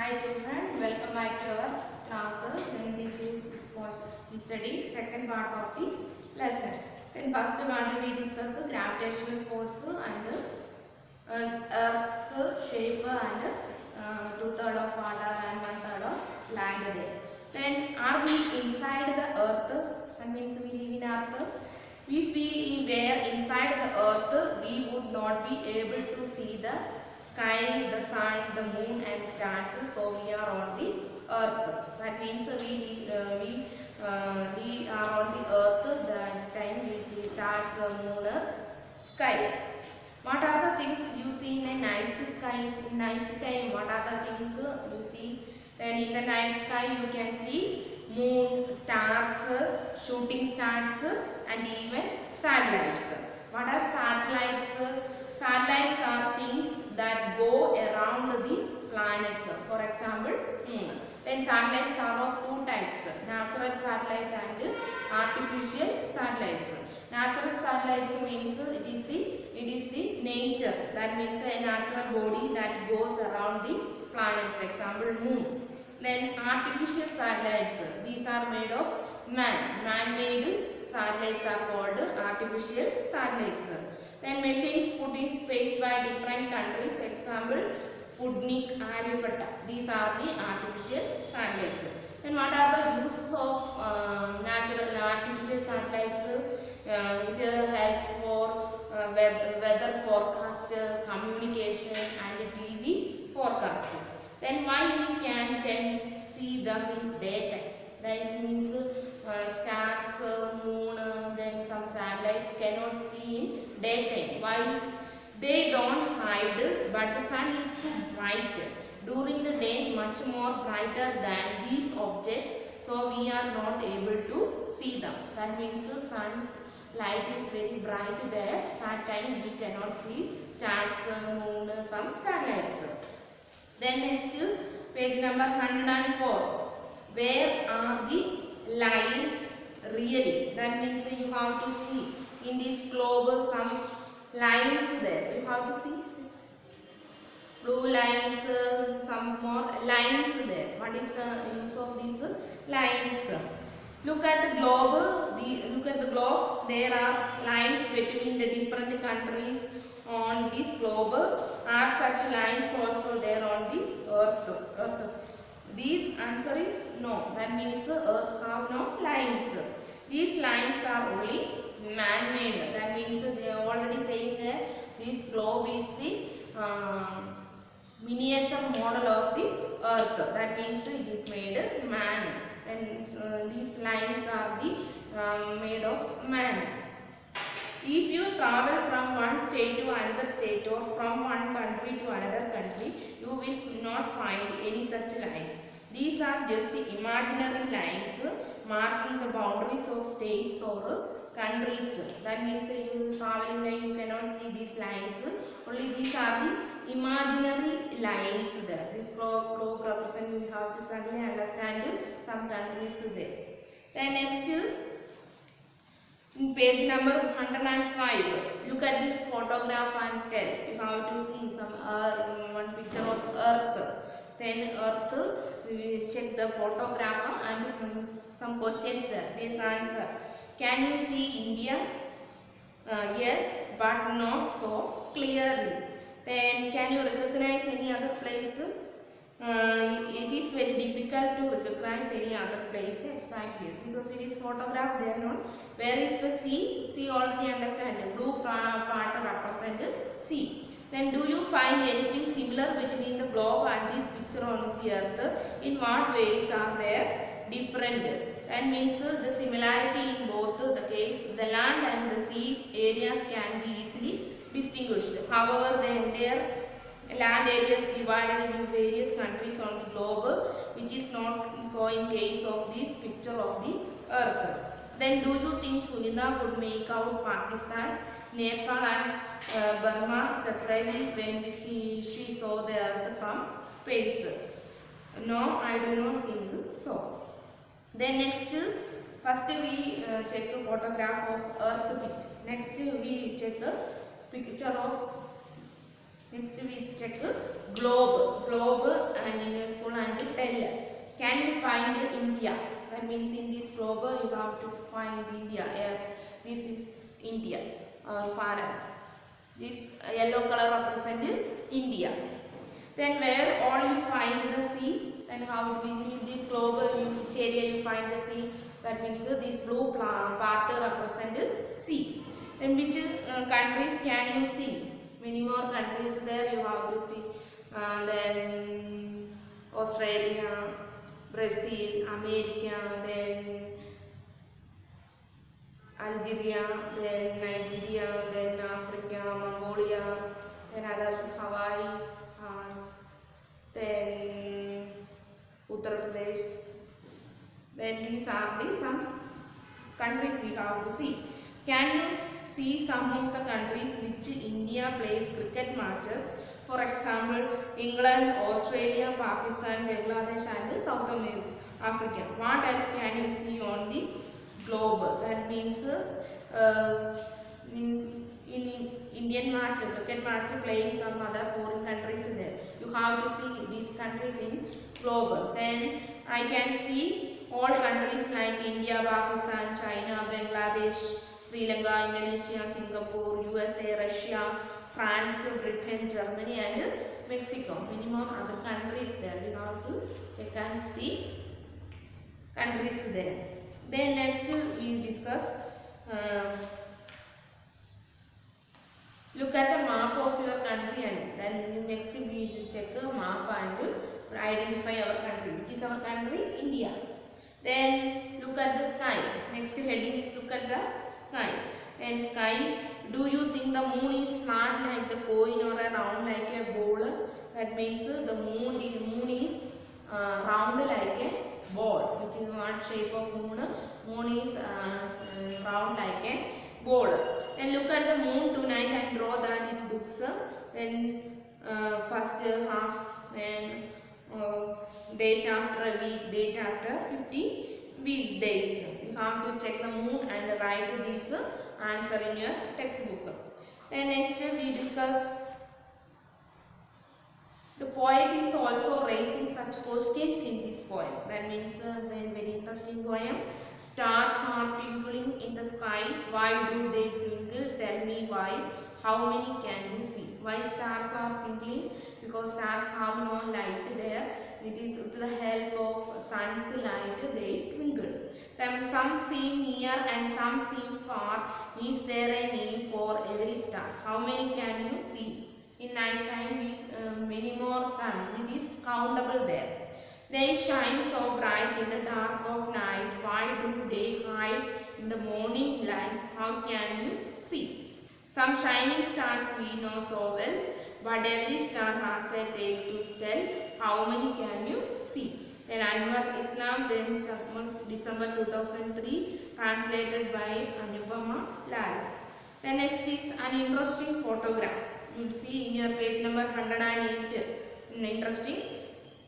Hi children, welcome back to our class. Then this is we study second part of the lesson. Then first part we discuss gravitational force and Earth's shape and 2/3 of water and 1/3 of land there. Then are we inside the Earth? That means we live in Earth. If we were inside the Earth, we would not be able to see the sky, the sun, the moon and stars. So we are on the Earth. That means we are on the Earth. That time we see stars, moon, sky. What are the things you see in a night sky? In night time, what are the things you see? Then in the night sky you can see moon, stars, shooting stars and even satellites. What are satellites? Satellites are things that go around the planets. For example, moon. Then satellites are of two types, natural satellite and artificial satellites. Natural satellites means it is the nature. That means a natural body that goes around the planets. Example, moon. Then artificial satellites. These are made of man-made satellites are called artificial satellites. Then machines put in space by different countries. Example, Sputnik, Aryabhatta. These are the artificial satellites. Then what are the uses of natural artificial satellites? It helps for weather forecast, communication and TV forecast. Then why we can see them in daytime? That means stars, moon, then some satellites cannot see in daytime. Why? They don't hide, but the sun is too bright. During the day, much more brighter than these objects, so we are not able to see them. That means the sun's light is very bright there. That time we cannot see stars, moon, some satellites. Then next, page number 104. Where are the lines really? That means you have to see in this globe some lines there. You have to see blue lines, some more lines there. What is the use of these lines? Look at the globe. Look at the globe. There are lines between the different countries on this globe. Are such lines also there on the Earth? This answer is no. That means Earth have no lines. These lines are only man-made. That means they are already saying that this globe is the miniature model of the Earth. That means it is made man. And these lines are the made of man. If you travel from one state to another state or from one country to another country, you will not find any such lines. These are just imaginary lines marking the boundaries of states or countries. That means you traveling there, you cannot see these lines. Only these are the imaginary lines there. This globe represent, we have to suddenly understand some countries there. Then next, in page number 105, look at this photograph and tell. You have to see some one picture of Earth. Then Earth, we will check the photograph and some questions there. This answer. Can you see India? Yes, but not so clearly. Then can you recognize any other place? It is very difficult to recognize any other place exactly because it is photographed there. Not where is the sea? Sea already understand. Blue part represent sea. Then do you find anything similar between the globe and this picture on the Earth? In what ways are there different? That means the similarity in both the case, the land and the sea areas can be easily distinguished. However, the entire land area is divided into various countries on the globe, which is not so in case of this picture of the Earth. Then do you think Sunita could make out Pakistan, Nepal and Burma separately when she saw the Earth from space? No, I do not think so. Then next, first we check a photograph of Earth picture. Next we check a picture of Next we check globe and in your school and tell. Can you find India? That means in this globe you have to find India. Yes, this is India or Bharat. This yellow color represent India. Then where all you find the sea, then how in this globe in which area you find the sea? That means this blue part represent sea. Then which countries can you see? Many more countries there you have to see. Then Australia, Brazil, America, then Algeria, then Nigeria, then Africa, Mongolia, then other Hawaii, then Uttar Pradesh. Then these are the some countries we have to see. Can you see some of the countries which India plays cricket matches? For example, England, Australia, Pakistan, Bangladesh and South Africa. What else can you see on the globe? That means in Indian match, cricket match playing some other foreign countries in there. You have to see these countries in globe. Then I can see all countries like India, Pakistan, China, Bangladesh, Sri Lanka, Indonesia, Singapore, USA, Russia, France, Britain, Germany and Mexico. Many more other countries there. We have to check and see countries there. Then next we discuss look at the map of your country and then next we just check a map and identify our country. Which is our country? India. Then look at the sky. Next heading is look at the sky. Then sky, do you think the moon is flat like the coin or a round like a ball? That means the moon is round like a ball. Which is what shape of moon? Moon is round like a ball. Then look at the moon tonight and draw that it looks. Then first half, then date after a week, date after 50 weekdays. You have to check the moon and write this answer in your textbook. Then next we discuss the poet is also raising such questions in this poem. That means then very interesting poem. Stars are twinkling in the sky. Why do they twinkle? Tell me why. How many can you see? Why stars are twinkling? Because stars have no light there. It is with the help of sun's light they twinkle. Then some seem near and some seem far. Is there a name for every star? How many can you see? In night time, many more stars. It is countable there. They shine so bright in the dark of night. Why do they hide in the morning light? How can you see? Some shining stars we know so well, but every star has a tale to tell. How many can you see? Then Anwar Islam, then December 2003, translated by Anupama Lal. Then next is an interesting photograph. You will see in your page number 108. Interesting.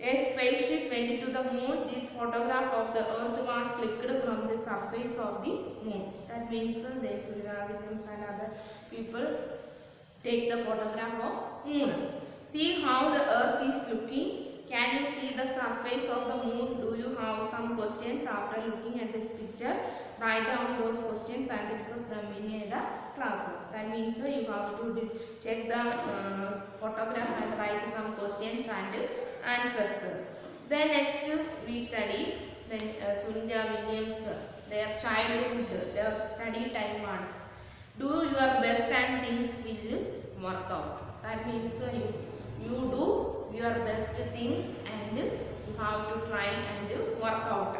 A spaceship went to the moon. This photograph of the earth was clicked from the surface of the moon. That means then Surya Williams and other people take the photograph of moon. See how the earth is looking. Can you see the surface of the moon? Do you have some questions after looking at this picture? Write down those questions and discuss them in the class. That means you have to check the photograph and write some questions and answers. Then next we study then Sunitha Williams, their childhood, their study time one. Do your best and things will work out. That means you do your best things and you have to try and work out.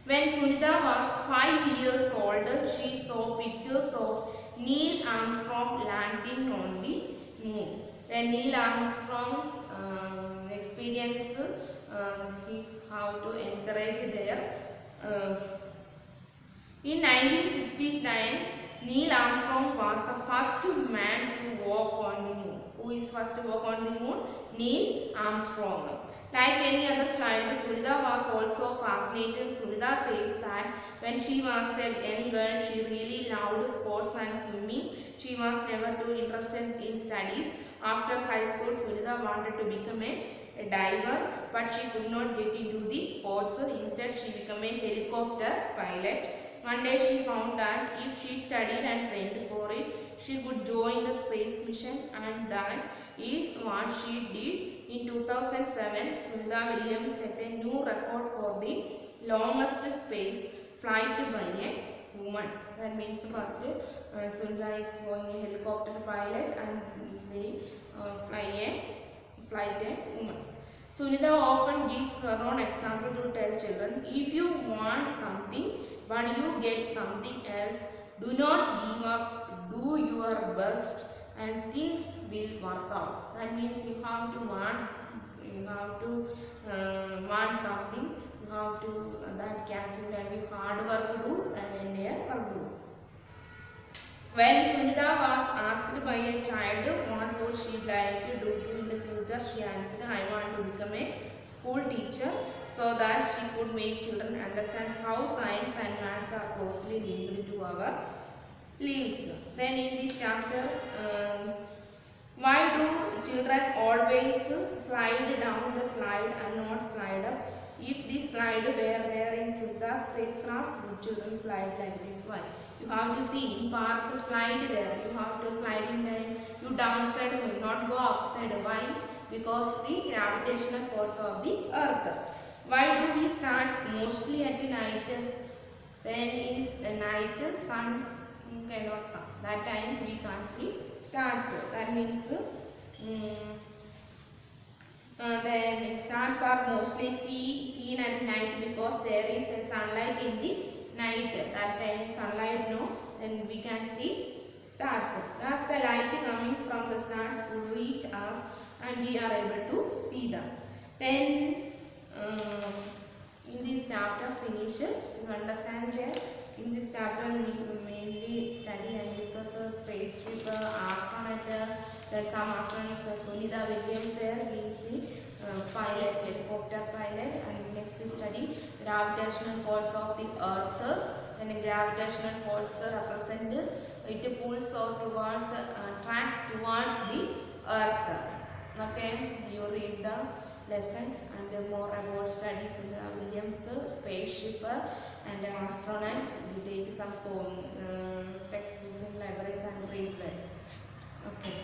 When Sunitha was 5 years old, she saw pictures of Neil Armstrong landing on the moon. Then Neil Armstrong's experience, he have to encourage there. In 1969, Neil Armstrong was the first man to walk on the moon. Who is first to walk on the moon? Neil Armstrong. Like any other child, Sunitha was also fascinated. Sunitha says that when she was a young girl, she really loved sports and swimming. She was never too interested in studies. After high school, Sunitha wanted to become a diver, but she could not get into the course. Instead, she became a helicopter pilot. One day, she found that if she studied and trained for it, she could join the space mission, and that is what she did. In 2007, Sunitha Williams set a new record for the longest space flight by a woman. That means first Sunitha is going a helicopter pilot and they flight a woman. Sunitha often gives her own example to tell children, if you want something but you get something else, do not give up, do your best and things will work out. That means you have to want something, you have to that catch it and you hard work do and entire work do. When Sunitha was asked by a child what would she like to do in the future, she answered, I want to become a school teacher so that she could make children understand how science and maths are closely linked to our lives. Then in this chapter, why do children always slide down the slide and not slide up? If this slide were there in Sunitha's spacecraft, would children slide like this? Why? You have to see in park slide there. You have to slide in there. You downside will not go upside. Why? Because the gravitational force of the earth. Why do we start mostly at night? Then in night sun cannot come. That time we can't see stars. That means then stars are mostly seen at night because there is a sunlight in the night. That time sunlight no, and we can see stars. Thus the light coming from the stars will reach us and we are able to see them. Then in this chapter finish, you understand that in this chapter we mainly study and discuss spaceship, astronaut, then some astronauts, Sunitha Williams there, he is the pilot, helicopter pilot, and next study gravitational force of the earth, and gravitational force represent it pulls out towards, tracks towards the earth. Okay, you read the lesson and more about studies in Williams spaceship and astronauts. We take some textbooks in libraries and read well. Okay.